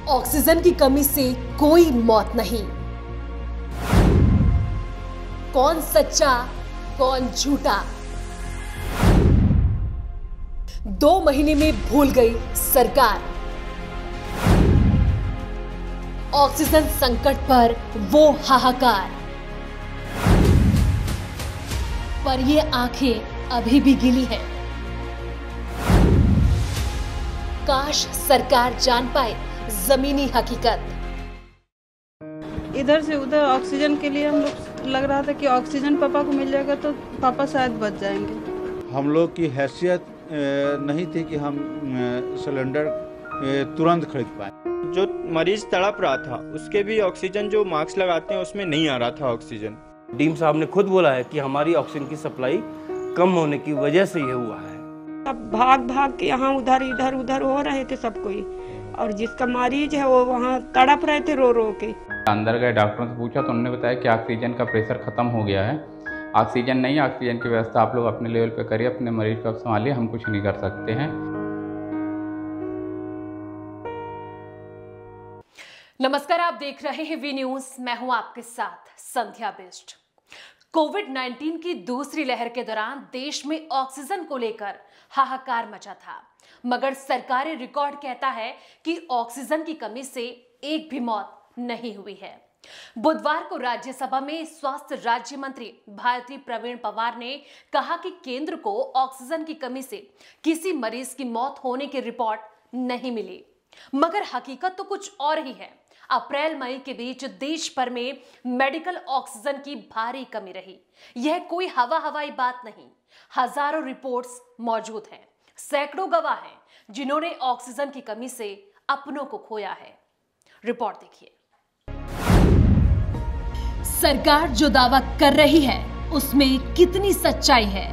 Oxygen की कमी से कोई मौत नहीं। कौन सच्चा कौन झूठा, 2 महीने में भूल गई सरकार। ऑक्सीजन संकट पर वो हाहाकार, पर ये आंखें अभी भी गिली हैं। काश सरकार जान पाए जमीनी हकीकत। इधर से उधर ऑक्सीजन के लिए हम लोग लग रहा था कि ऑक्सीजन पापा को मिल जाएगा तो पापा शायद बच जाएंगे। हम लोग की हैसियत नहीं थी कि हम सिलेंडर तुरंत खरीद पाए। जो मरीज तड़प रहा था उसके भी ऑक्सीजन जो मास्क लगाते हैं उसमें नहीं आ रहा था ऑक्सीजन। डीएम साहब ने खुद बोला है कि हमारी ऑक्सीजन की सप्लाई कम होने की वजह से ये हुआ है। अब भाग भाग के यहाँ उधर इधर उधर हो रहे थे सब कोई, और जिसका मरीज है वो वहाँ तड़प रहे थे रो रो के। अंदर गए डॉक्टरों से पूछा तो उन्होंने बताया कि ऑक्सीजन का प्रेशर खत्म हो गया है, ऑक्सीजन नहीं, ऑक्सीजन की व्यवस्था आप लोग अपने लेवल पे करिए, अपने मरीज को संभालिए, हम कुछ नहीं कर सकते हैं। नमस्कार, आप देख रहे हैं वी न्यूज। मैं हूं आपके साथ संध्या बिष्ट। कोविड-19 की दूसरी लहर के दौरान देश में ऑक्सीजन को लेकर हाहाकार मचा था, मगर सरकारी रिकॉर्ड कहता है कि ऑक्सीजन की कमी से एक भी मौत नहीं हुई है। बुधवार को राज्यसभा में स्वास्थ्य राज्य मंत्री भारती प्रवीण पवार ने कहा कि केंद्र को ऑक्सीजन की कमी से किसी मरीज की मौत होने की रिपोर्ट नहीं मिली, मगर हकीकत तो कुछ और ही है। अप्रैल मई के बीच देश भर में मेडिकल ऑक्सीजन की भारी कमी रही। यह कोई हवाई बात नहीं, हजारों रिपोर्ट्स मौजूद हैं, सैकड़ों गवाह हैं जिन्होंने ऑक्सीजन की कमी से अपनों को खोया है। रिपोर्ट देखिए। सरकार जो दावा कर रही है उसमें कितनी सच्चाई है?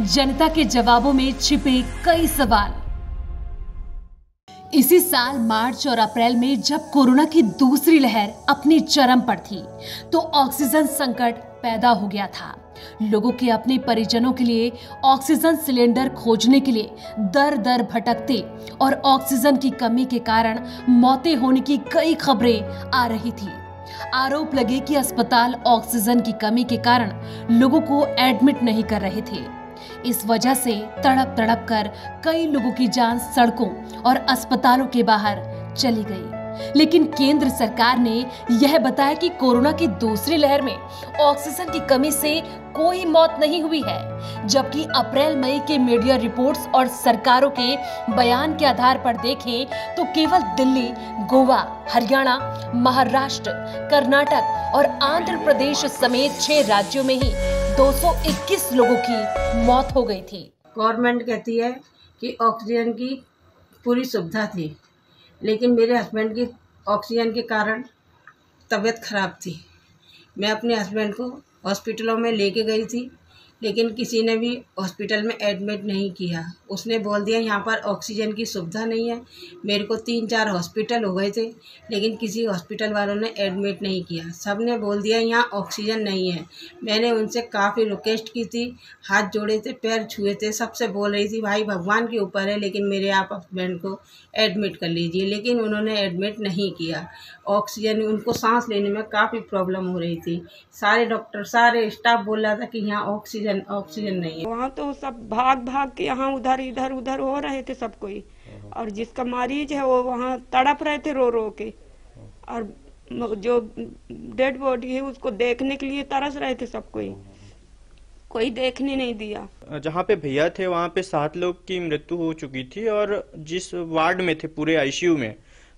जनता के जवाबों में छिपे कई सवाल। इसी साल मार्च और अप्रैल में जब कोरोना की दूसरी लहर अपनी चरम पर थी तो ऑक्सीजन संकट पैदा हो गया था। लोगों के अपने परिजनों के लिए ऑक्सीजन सिलेंडर खोजने के लिए दर दर भटकते और ऑक्सीजन की कमी के कारण मौतें होने की कई खबरें आ रही थी। आरोप लगे कि अस्पताल ऑक्सीजन की कमी के कारण लोगों को एडमिट नहीं कर रहे थे। इस वजह से तड़प तड़प कर कई लोगों की जान सड़कों और अस्पतालों के बाहर चली गई। लेकिन केंद्र सरकार ने यह बताया कि कोरोना की दूसरी लहर में ऑक्सीजन की कमी से कोई मौत नहीं हुई है, जबकि अप्रैल मई के मीडिया रिपोर्ट्स और सरकारों के बयान के आधार पर देखें तो केवल दिल्ली, गोवा, हरियाणा, महाराष्ट्र, कर्नाटक और आंध्र प्रदेश समेत 6 राज्यों में ही 221 लोगों की मौत हो गई थी। गवर्नमेंट कहती है कि ऑक्सीजन की पूरी सुविधा थी, लेकिन मेरे हस्बैंड की ऑक्सीजन के कारण तबीयत खराब थी। मैं अपने हस्बैंड को हॉस्पिटलों में लेके गई थी, लेकिन किसी ने भी हॉस्पिटल में एडमिट नहीं किया। उसने बोल दिया यहाँ पर ऑक्सीजन की सुविधा नहीं है। मेरे को 3-4 हॉस्पिटल हो गए थे, लेकिन किसी हॉस्पिटल वालों ने एडमिट नहीं किया। सब ने बोल दिया यहाँ ऑक्सीजन नहीं है। मैंने उनसे काफ़ी रिक्वेस्ट की थी, हाथ जोड़े थे, पैर छुए थे, सबसे बोल रही थी भाई भगवान के ऊपर है, लेकिन मेरे आप हस्बैंड को एडमिट कर लीजिए, लेकिन उन्होंने एडमिट नहीं किया। ऑक्सीजन, उनको सांस लेने में काफ़ी प्रॉब्लम हो रही थी। सारे डॉक्टर, सारे स्टाफ बोल रहा था कि यहाँ ऑक्सीजन नहीं है। वहाँ तो सब भाग भाग के यहाँ उधर इधर उधर हो रहे थे सब कोई, और जिसका मरीज है वो वहाँ तड़प रहे थे रो रो के, और जो डेड बॉडी है उसको देखने के लिए तरस रहे थे सब कोई देखने नहीं दिया। जहाँ पे भैया थे वहाँ पे 7 लोग की मृत्यु हो चुकी थी, और जिस वार्ड में थे पूरे आईसीयू में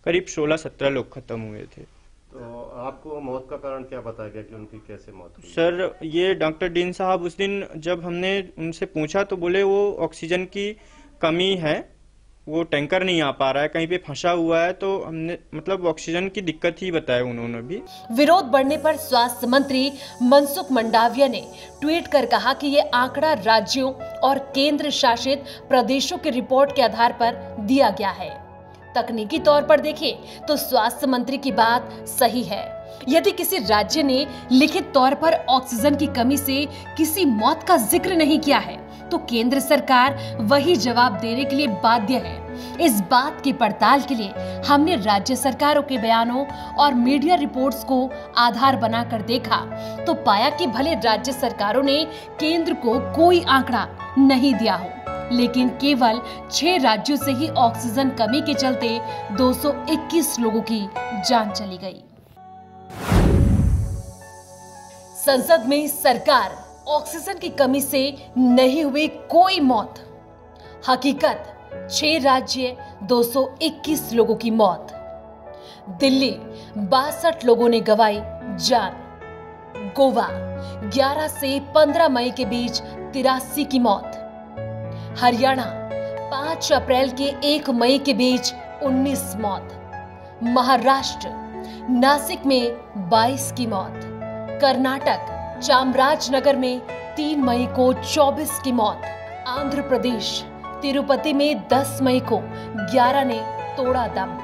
करीब 16-17 लोग खत्म हुए थे। तो आपको मौत का कारण क्या बताया गया कि उनकी कैसे मौत हुई? सर, ये डॉक्टर डीन साहब उस दिन जब हमने उनसे पूछा तो बोले वो ऑक्सीजन की कमी है, वो टैंकर नहीं आ पा रहा है, कहीं पे फंसा हुआ है, तो हमने मतलब ऑक्सीजन की दिक्कत ही बताया उन्होंने भी। विरोध बढ़ने पर स्वास्थ्य मंत्री मनसुख मंडाविया ने ट्वीट कर कहा कि ये आंकड़ा राज्यों और केंद्र शासित प्रदेशों की रिपोर्ट के आधार पर दिया गया है। तकनीकी तौर पर देखें तो स्वास्थ्य मंत्री की बात सही है। यदि किसी राज्य ने लिखित तौर पर ऑक्सीजन की कमी से किसी मौत का जिक्र नहीं किया है तो केंद्र सरकार वही जवाब देने के लिए बाध्य है। इस बात की पड़ताल के लिए हमने राज्य सरकारों के बयानों और मीडिया रिपोर्ट्स को आधार बनाकर देखा तो पाया कि भले राज्य सरकारों ने केंद्र को कोई आंकड़ा नहीं दिया हो, लेकिन केवल 6 राज्यों से ही ऑक्सीजन कमी के चलते 221 लोगों की जान चली गई। संसद में सरकार ऑक्सीजन की कमी से नहीं हुई कोई मौत। हकीकत 6 राज्य 221 लोगों की मौत। दिल्ली 62 लोगों ने गंवाई जान। गोवा 11 से 15 मई के बीच 83 की मौत। हरियाणा 5 अप्रैल के 1 मई के बीच 19 मौत। महाराष्ट्र नासिक में 22 की मौत। कर्नाटक चामराजनगर में 3 मई को 24 की मौत। आंध्र प्रदेश तिरुपति में 10 मई को 11 ने तोड़ा दम।